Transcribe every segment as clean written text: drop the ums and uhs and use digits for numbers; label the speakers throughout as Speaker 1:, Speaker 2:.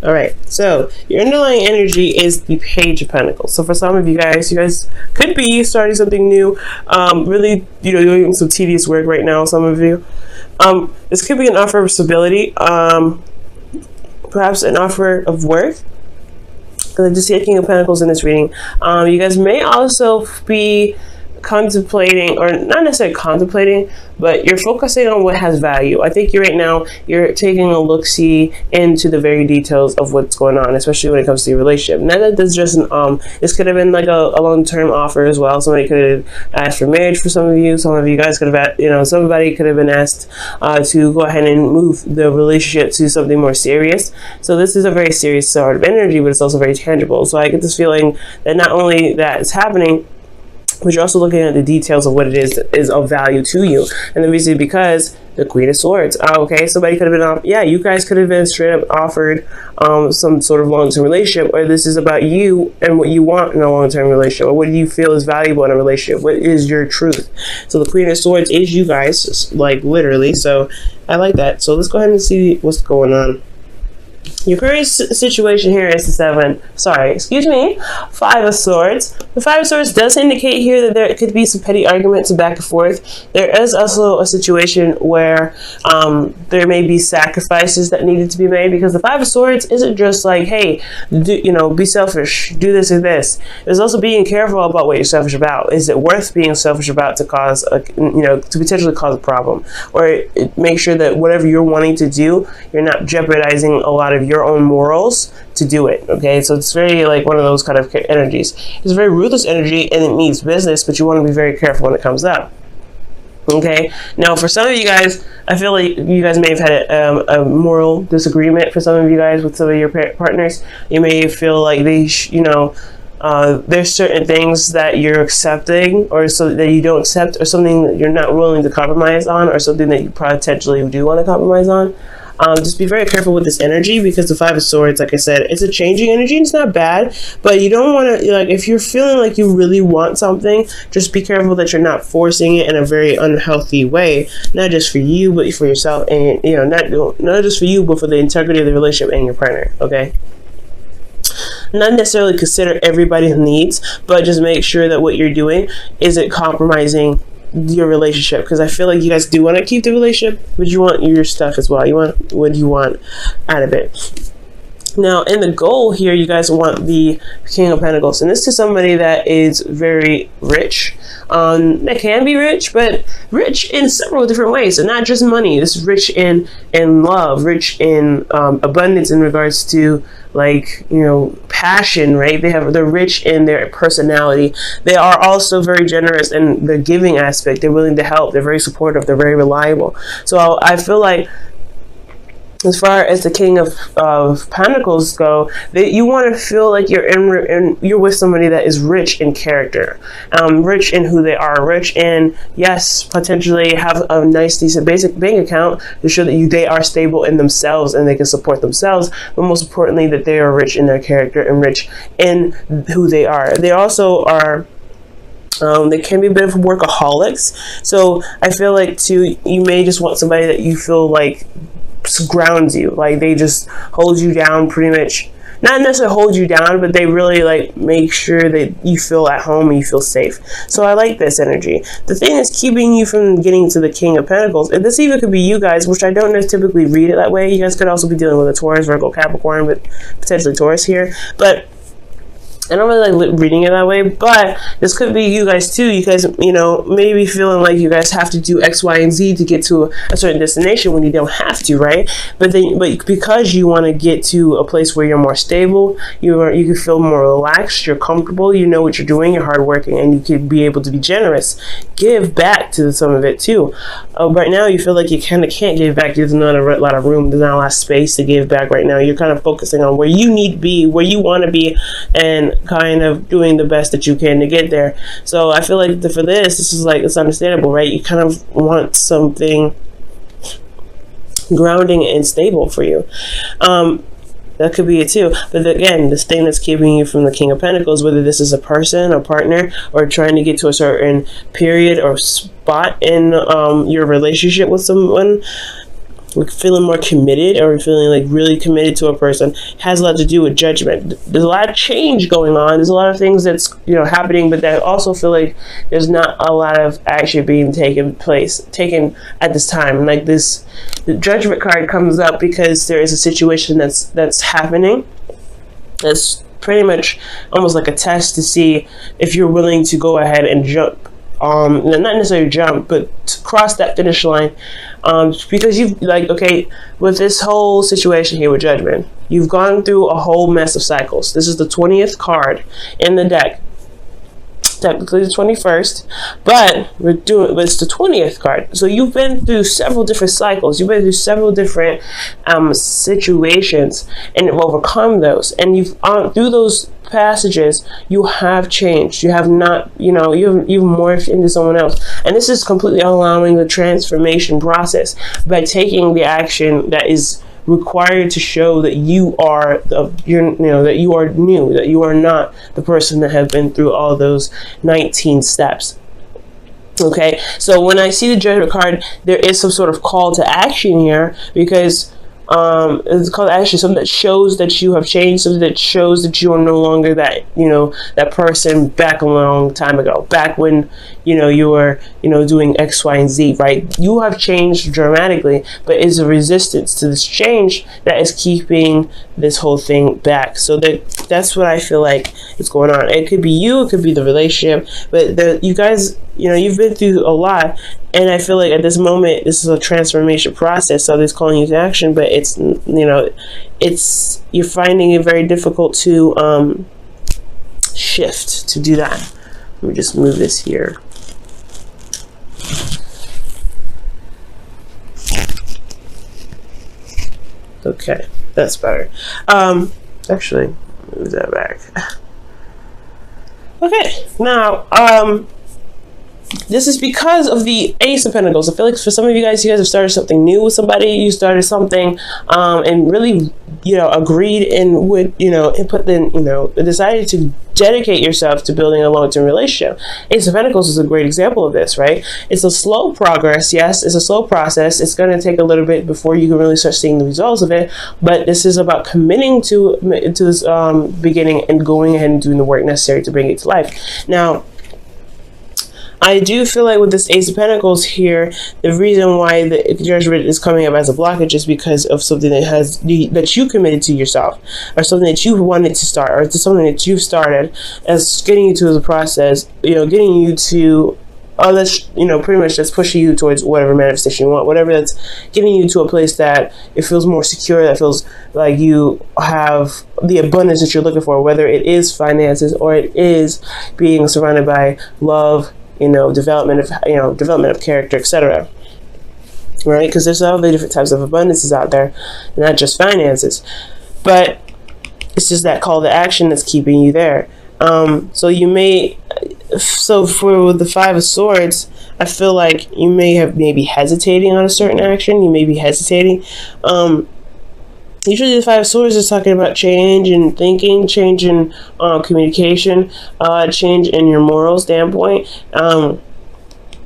Speaker 1: All right, so your underlying energy is the Page of Pentacles. So for some of you guys could be starting something new, really, doing some tedious work right now. Some of you, this could be an offer of stability, perhaps an offer of work. Because I just see a King of Pentacles in this reading. You guys may also be contemplating, or not necessarily contemplating, but you're focusing on what has value. I think you're taking a look-see into the very details of what's going on, especially when it comes to your relationship. Now that this just this could have been like a long-term offer as well. Somebody could have asked for marriage for some of you. Some of you guys could have, somebody could have been asked to go ahead and move the relationship to something more serious. So this is a very serious sort of energy, but it's also very tangible. So I get this feeling that not only that is happening, but you're also looking at the details of what it is of value to you. And the reason because the Queen of Swords. Okay, somebody could have been you guys could have been straight up offered some sort of long-term relationship, or this is about you and what you want in a long-term relationship, or what do you feel is valuable in a relationship, what is your truth. So the Queen of Swords is you guys, like literally. So I like that. So let's go ahead and see what's going on. Your current situation here is the Five of Swords. The Five of Swords does indicate here that there could be some petty arguments back and forth. There is also a situation where there may be sacrifices that needed to be made, because the Five of Swords isn't just like, hey, be selfish, do this or this. There's also being careful about what you're selfish about. Is it worth being selfish about to cause to potentially cause a problem, or make sure that whatever you're wanting to do, you're not jeopardizing a lot of your own morals to do it. Okay, so it's very like one of those kind of energies. It's a very ruthless energy, and it means business, but you want to be very careful when it comes up. Okay, now for some of you guys, I feel like you guys may have had a moral disagreement. For some of you guys with some of your partners, you may feel like they there's certain things that you're accepting, or so that you don't accept, or something that you're not willing to compromise on, or something that you potentially do want to compromise on. Just be very careful with this energy, because the Five of Swords, like I said, it's a changing energy, and it's not bad, but you don't want to, like, if you're feeling like you really want something, just be careful that you're not forcing it in a very unhealthy way, not just for you, but for yourself, and, not just for you, but for the integrity of the relationship and your partner, okay? Not necessarily consider everybody's needs, but just make sure that what you're doing isn't compromising your relationship, because I feel like you guys do want to keep the relationship, but you want your stuff as well. You want what you want out of it. Now, in the goal here, you guys want the King of Pentacles, and this is somebody that is very rich. They can be rich, but rich in several different ways, and not just money. This is rich in love, rich in abundance in regards to, like, passion, right? They're rich in their personality. They are also very generous in the giving aspect. They're willing to help. They're very supportive. They're very reliable. So I feel like, as far as the King of Pentacles go, that you want to feel like you're with somebody that is rich in character, rich in who they are, rich in, yes, potentially have a nice, decent, basic bank account to show that they are stable in themselves and they can support themselves, but most importantly, that they are rich in their character and rich in who they are. They also are they can be a bit of workaholics. So I feel like too, you may just want somebody that you feel like grounds you, like they just hold you down, pretty much. Not necessarily hold you down, but they really like make sure that you feel at home and you feel safe. So I like this energy. The thing is keeping you from getting to the King of Pentacles, and this even could be you guys, which I don't typically read it that way. You guys could also be dealing with a Taurus, Virgo, Capricorn, but potentially Taurus here. But I don't really like reading it that way, but this could be you guys too. You guys, maybe feeling like you guys have to do X, Y, and Z to get to a certain destination when you don't have to, right? But because you want to get to a place where you're more stable, you can feel more relaxed, you're comfortable, you know what you're doing, you're hardworking, and you can be able to be generous. Give back to some of it too. Right now, you feel like you kind of can't give back. There's not a lot of room. There's not a lot of space to give back right now. You're kind of focusing on where you need to be, where you want to be, and kind of doing the best that you can to get there. So I feel like for this is like, it's understandable, right? You kind of want something grounding and stable for you. That could be it too. But again, this thing that's keeping you from the King of Pentacles, whether this is a person, a partner, or trying to get to a certain period or spot in your relationship with someone, like feeling more committed or feeling like really committed to a person has a lot to do with judgment. There's a lot of change going on. There's a lot of things that's, you know, happening, but I also feel like there's not a lot of action being taken at this time. Like this, the judgment card comes up because there is a situation that's happening. That's pretty much almost like a test to see if you're willing to go ahead and jump. Not necessarily jump, but to cross that finish line, because you've, like, okay, with this whole situation here with judgment, you've gone through a whole mess of cycles. This is the 20th card in the deck, technically the 21st, but it's the 20th card. So you've been through several different cycles. You've been through several different situations and have overcome those. And you've through those passages, you have changed. You have not, you know, you've morphed into someone else. And this is completely allowing the transformation process by taking the action that is required to show that you are that you are new, that you are not the person that has been through all those 19 steps. Okay, so when I see the judgment card, there is some sort of call to action here, because it's called action, something that shows that you have changed, something that shows that you are no longer that, you know, that person back a long time ago, back when, you know, you were, you know, doing X, Y, and Z, right? You have changed dramatically, but it's a resistance to this change that is keeping this whole thing back. So that's what I feel like is going on. It could be you, it could be the relationship, but you guys, you know, you've been through a lot, and I feel like at this moment, this is a transformation process. So it's calling you to action, but it's, you know, you're finding it very difficult to shift, to do that. Let me just move this here. Okay, that's better. Actually, move that back. Okay, now, this is because of the Ace of Pentacles. I feel like for some of you guys have started something new with somebody. You started something and really, you know, agreed and would, you know, and put then, you know, decided to dedicate yourself to building a long-term relationship. Ace of Pentacles is a great example of this, right? It's a slow progress. Yes, it's a slow process. It's going to take a little bit before you can really start seeing the results of it. But this is about committing to this beginning and going ahead and doing the work necessary to bring it to life. Now, I do feel like with this Ace of Pentacles here, the reason why the judgment is coming up as a blockage is because of something that you committed to yourself, or something that you wanted to start, or something that you've started as getting you to the process, you know, getting you to, that's, you know, pretty much that's pushing you towards whatever manifestation you want, whatever that's getting you to a place that it feels more secure, that feels like you have the abundance that you're looking for, whether it is finances or it is being surrounded by love, you know, development of character, etc. Right? Because there's all the different types of abundances out there, not just finances. But it's just that call to action that's keeping you there. So for the Five of Swords, I feel like you may have maybe hesitating on a certain action. You may be hesitating. Usually the Five of Swords is talking about change in thinking, change in communication, change in your moral standpoint.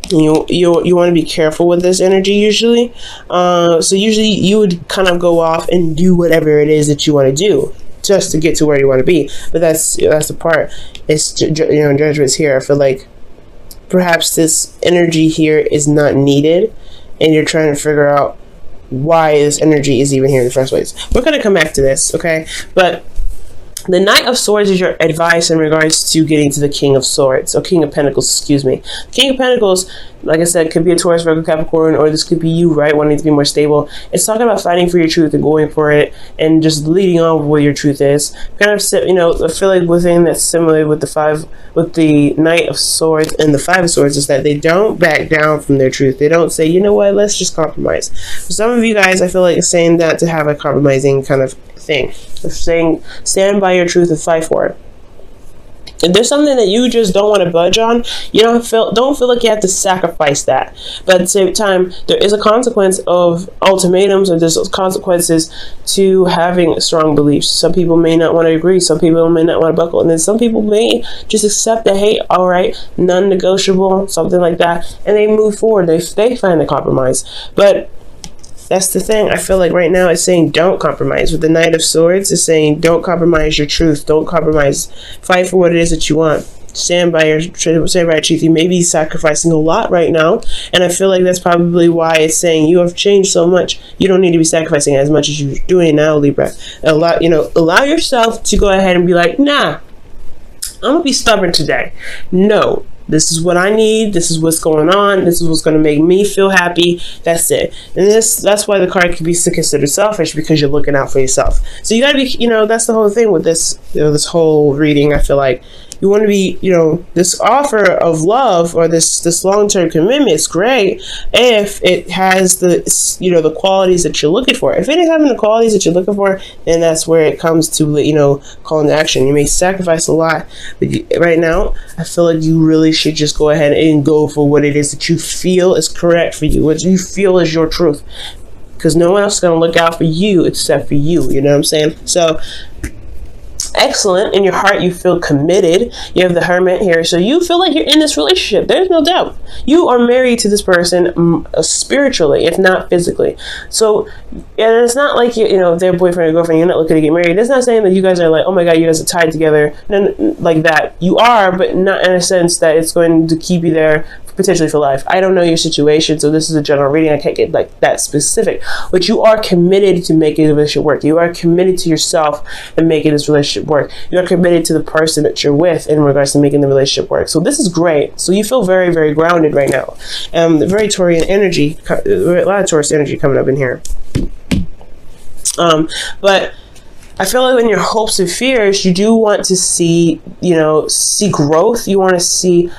Speaker 1: You want to be careful with this energy usually. So usually you would kind of go off and do whatever it is that you want to do just to get to where you want to be. But that's the part. It's, you know, judgment's here. I feel like perhaps this energy here is not needed, and you're trying to figure out why this energy is even here in the first place. We're going to come back to this, okay? But the Knight of Swords is your advice in regards to getting to the King of Swords, or King of Pentacles, excuse me. King of Pentacles, like I said, could be a Taurus, Virgo, Capricorn, or this could be you, right, wanting to be more stable. It's talking about fighting for your truth and going for it and just leading on with what your truth is. Kind of, you know, I feel like within that's similar with the Knight of Swords and the Five of Swords is that they don't back down from their truth. They don't say, you know what, let's just compromise. For some of you guys, I feel like it's saying that to have a compromising kind of thing. Of saying, stand by your truth and fight for it. If there's something that you just don't want to budge on, you don't feel like you have to sacrifice that. But at the same time, there is a consequence of ultimatums, and there's consequences to having strong beliefs. Some people may not want to agree. Some people may not want to buckle. And then some people may just accept that, hey, all right, non-negotiable, something like that. And they move forward. They find a compromise. But That's the thing. I feel like right now it's saying don't compromise. With the Knight of Swords, it's saying don't compromise your truth. Don't compromise. Fight for what it is that you want. Stand by your truth. You may be sacrificing a lot right now, and I feel like that's probably why it's saying you have changed so much. You don't need to be sacrificing as much as you're doing now, Libra. Allow yourself to go ahead and be like, nah, I'm gonna be stubborn today. No, this is what I need. This is what's going on. This is what's going to make me feel happy. That's it. And that's why the card can be considered selfish, because you're looking out for yourself. So you got to be, that's the whole thing with this, this whole reading. I feel like you want to be, this offer of love or this long-term commitment is great if it has the, the qualities that you're looking for. If it ain't having the qualities that you're looking for, then that's where it comes to, calling to action. You may sacrifice a lot, but right now, I feel like you really should just go ahead and go for what it is that you feel is correct for you, what you feel is your truth, because no one else is going to look out for you except for you. You know what I'm saying? So excellent. In your heart, you feel committed. You have the Hermit here, so you feel like you're in this relationship. There's no doubt you are married to this person spiritually, if not physically. So, and it's not like if they're boyfriend or girlfriend, you're not looking to get married. It's not saying that you guys are like, oh my god, you guys are tied together. None like that. You are, but not in a sense that it's going to keep you there potentially for life. I don't know your situation, so this is a general reading. I can't get like that specific, but you are committed to making the relationship work. You are committed to yourself and making this relationship work. You are committed to the person that you're with in regards to making the relationship work. So this is great. So you feel very, very grounded right now. Very Taurian energy, a lot of Taurus energy coming up in here. But I feel like in your hopes and fears, you do want to see, see growth. You want to see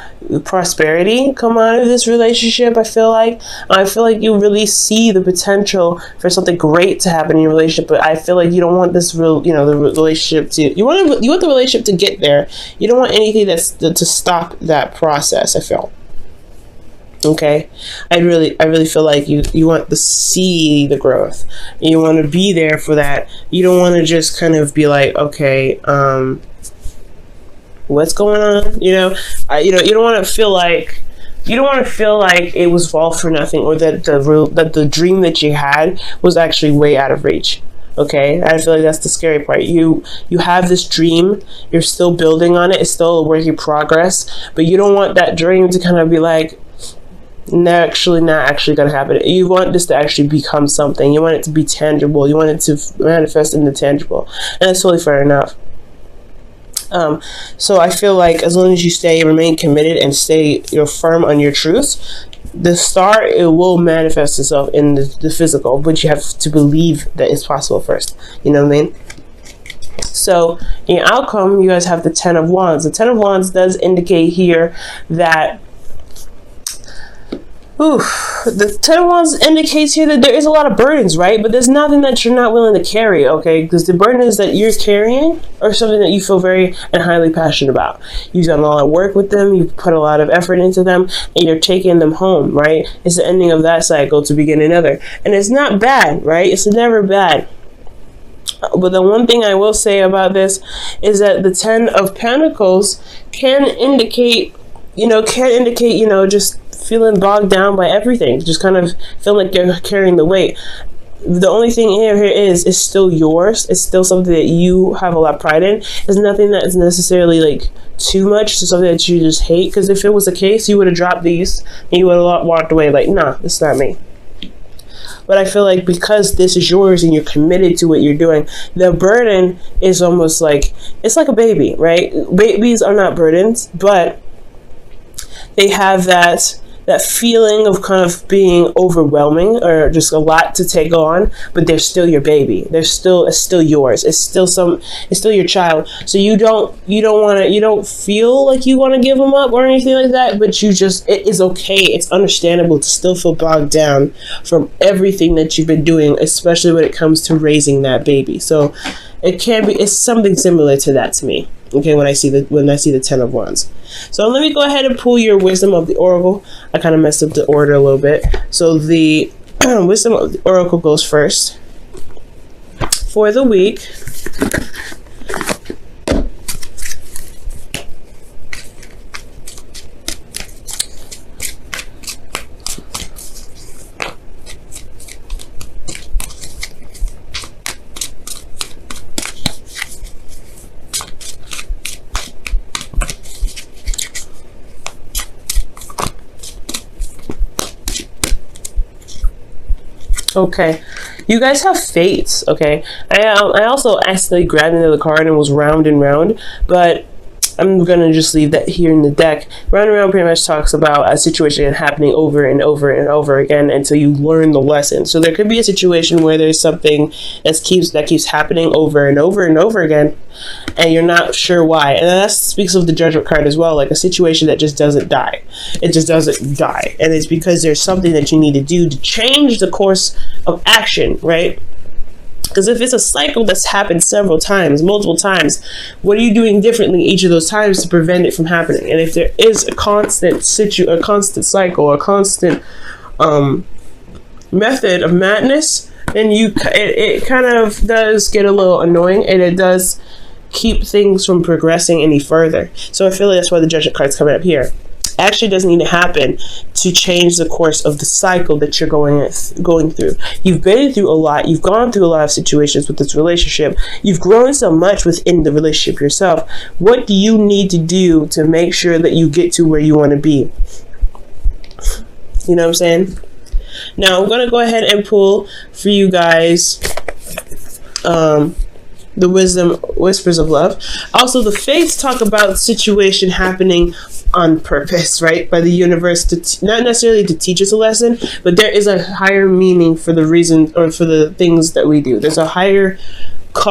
Speaker 1: prosperity come out of this relationship. I feel like you really see the potential for something great to happen in your relationship, but I feel like you don't want this the relationship to, you want the relationship to get there. You don't want anything to stop that process, I feel. Okay, I really feel like you want to see the growth. You want to be there for that. You don't want to just kind of be like, okay, what's going on? You don't want to feel like it was all for nothing, or that the dream that you had was actually way out of reach. Okay, I feel like that's the scary part. You have this dream, you're still building on it, it's still a work in progress, but you don't want that dream to kind of be like, not actually gonna happen. You want this to actually become something. You want it to be tangible. You want it to manifest in the tangible, and that's totally fair enough. So I feel like as long as you remain committed and stay firm on your truth, the star, it will manifest itself in the physical, but you have to believe that it's possible first. You know what I mean? So in your outcome, you guys have the Ten of Wands. The Ten of Wands does indicate here that the Ten of Wands indicates here that there is a lot of burdens, right? But there's nothing that you're not willing to carry, okay? Because the burdens that you're carrying are something that you feel very and highly passionate about. You've done a lot of work with them, you've put a lot of effort into them, and you're taking them home, right? It's the ending of that cycle to begin another. And it's not bad, right? It's never bad. But the one thing I will say about this is that the Ten of Pentacles can indicate, just feeling bogged down by everything, just kind of feel like you're carrying the weight. The only thing here is it's still yours. It's still something that you have a lot of pride in. It's nothing that is necessarily like too much to something that you just hate, because if it was the case, you would have dropped these and you would have walked away like, nah, it's not me. But I feel like because this is yours and you're committed to what you're doing, the burden is almost like, it's like a baby, right? Babies are not burdens, but they have that feeling of kind of being overwhelming or just a lot to take on, but they're still your baby. It's still yours. It's still your child. So you don't feel like you want to give them up or anything like that, but it is okay. It's understandable to still feel bogged down from everything that you've been doing, especially when it comes to raising that baby. So it's something similar to that to me. Okay, when I see the Ten of Wands. So let me go ahead and pull your Wisdom of the Oracle. I kind of messed up the order a little bit. So the Wisdom of the Oracle goes first for the week. Okay, you guys have fates. Okay, I also accidentally grabbed into the card and was round and round, but I'm gonna just leave that here in the deck. Round and round pretty much talks about a situation happening over and over and over again until you learn the lesson. So there could be a situation where there's something that keeps happening over and over and over again, and you're not sure why. And that speaks of the Judgment card as well, like a situation that just doesn't die. It just doesn't die, and it's because there's something that you need to do to change the course of action, right? Because if it's a cycle that's happened several times, multiple times, what are you doing differently each of those times to prevent it from happening? And if there is a constant cycle, a constant method of madness, then it kind of does get a little annoying, and it does keep things from progressing any further. So I feel like that's why the Judgment card's coming up here. Actually doesn't need to happen to change the course of the cycle that you're going through. You've been through a lot. You've gone through a lot of situations with this relationship. You've grown so much within the relationship yourself. What do you need to do to make sure that you get to where you want to be? You know what I'm saying? Now I'm going to go ahead and pull for you guys the wisdom whispers of love. Also, the fates talk about situation happening on purpose, right, by the universe, to not necessarily to teach us a lesson, but there is a higher meaning for the reason or for the things that we do. There's a higher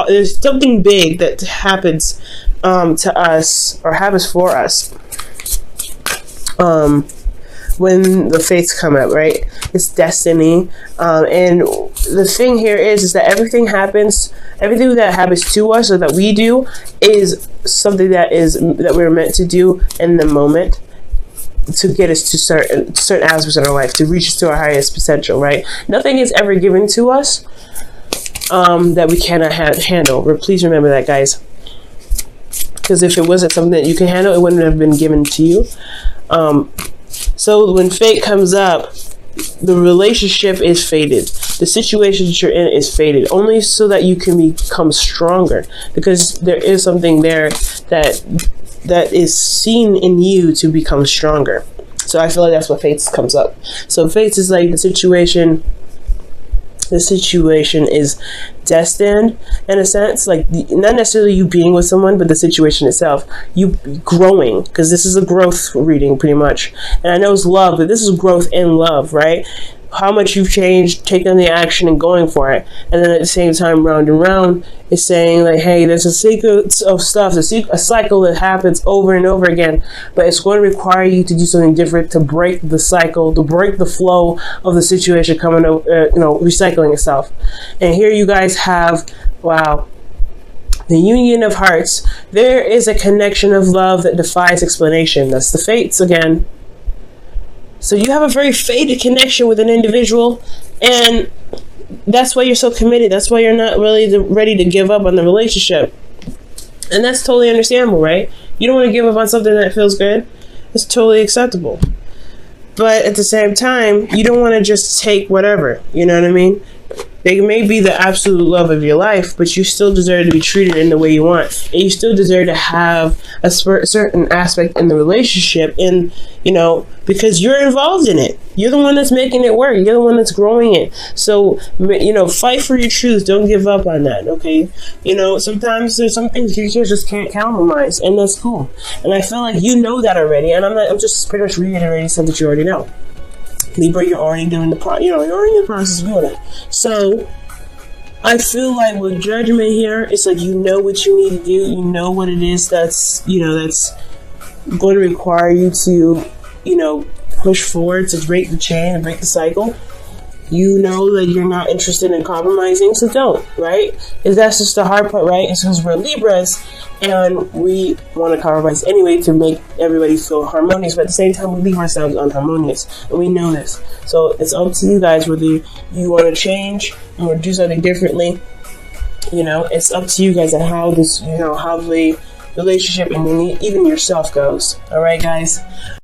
Speaker 1: there's something big that happens to us, or happens for us, when the fates come up, right? It's destiny. And the thing here is that everything that happens to us or that we do is something that we're meant to do in the moment to get us to certain aspects in our life, to reach us to our highest potential, right? Nothing is ever given to us that we cannot handle. Please remember that, guys. Because if it wasn't something that you can handle, it wouldn't have been given to you. So when fate comes up, the relationship is fated. The situation that you're in is fated, only so that you can become stronger. Because there is something there that is seen in you to become stronger. So I feel like that's what fates comes up. So fates is like the situation is destined in a sense, like not necessarily you being with someone, but the situation itself, you growing, because this is a growth reading pretty much. And I know it's love, but this is growth in love, right? How much you've changed, taking the action and going for it. And then at the same time, round and round is saying like, hey, there's a sequence of stuff, a cycle that happens over and over again, but it's going to require you to do something different to break the cycle, to break the flow of the situation coming over, recycling itself. And here you guys have, wow, the union of hearts. There is a connection of love that defies explanation. That's the fates again. So you have a very fated connection with an individual, and that's why you're so committed. That's why you're not really ready to give up on the relationship. And that's totally understandable, right? You don't want to give up on something that feels good. It's totally acceptable. But at the same time, you don't want to just take whatever. You know what I mean? They may be the absolute love of your life, but you still deserve to be treated in the way you want. And you still deserve to have a certain aspect in the relationship, because you're involved in it. You're the one that's making it work. You're the one that's growing it. So, fight for your truth. Don't give up on that, okay? Sometimes there's some things you just can't compromise, and that's cool. And I feel like you know that already, and I'm just pretty much reiterating something that you already know. Libra, you're already doing you're already in the process of doing it. So I feel like with Judgment here, it's like you know what you need to do. You know what it is that's going to require you to push forward, to break the chain and break the cycle. You know that you're not interested in compromising, so don't, right? Because that's just the hard part, right? It's because we're Libras and we want to compromise anyway to make everybody feel harmonious, but at the same time we leave ourselves unharmonious, and we know this. So it's up to you guys whether you want to change or do something differently. It's up to you guys on how this, how the relationship and even yourself goes. All right, guys.